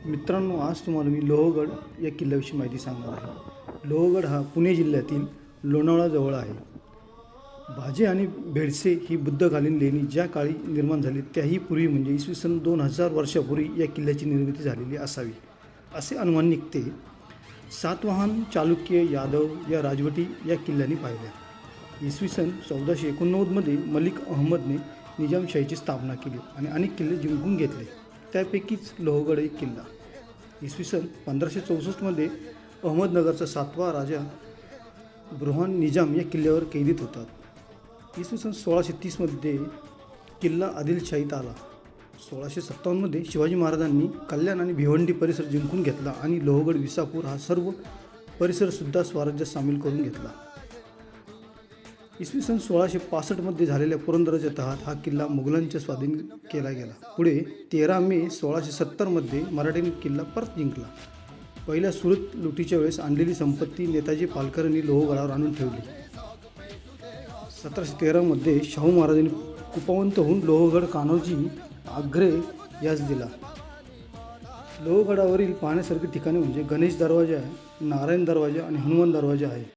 मित्रांनो, आज तुम्हाला मी लोहगड या किल्ल्याविषयी माहिती सांगणार आहे. लोहगड हा पुणे जिल्ह्यातील लोणावळाजवळ आहे. भाजे आणि भेडसे ही बुद्धकालीन लेणी ज्या काळी निर्माण झाली त्याही पूर्वी म्हणजे इसवी सन 2000 वर्षापूर्वी या किल्ल्याची निर्मिती झालेली असावी असे अनुमान निघते. सातवाहन, चालुक्य, यादव या राजवटी या किल्ल्याने पाहिल्या. इसवी सन 1489मध्ये मलिक अहमदने निजामशाहीची स्थापना केली आणि अनेक किल्ले जिंकून घेतले. त्यापैकीच लोहगड एक किल्ला. इसवी सन 1564मध्ये अहमदनगरचा 7वा राजा बुरहान निजाम या किल्ल्यावर कैदेत होता. इसवी सन 1630मध्ये किल्ला आदिलशाहीत आला. 1657मध्ये शिवाजी महाराजांनी कल्याण आणि भिवंडी परिसर जिंकून घेतला आणि लोहगड, विसापूर हा सर्व परिसरसुद्धा स्वराज्यात सामील करून घेतला. इसवी सन 1665मध्ये झालेल्या पुरंदरच्या तहात हा किल्ला मुघलांच्या स्वाधीन केला गेला. पुढे 13 मे 1670मध्ये मराठ्यांनी किल्ला परत जिंकला. पहिल्या सुरत लुटीच्या वेळेस आणलेली संपत्ती नेताजी पालकरांनी लोहगडावर आणून ठेवली. 1713मध्ये शाहू महाराजांनी कुपवंत होऊन लोहगड कान्होजी आग्रे यास दिला. लोहगडावरील पाहण्यासारखी ठिकाणे म्हणजे गणेश दरवाजा, नारायण दरवाजा आणि हनुमान दरवाजा आहे.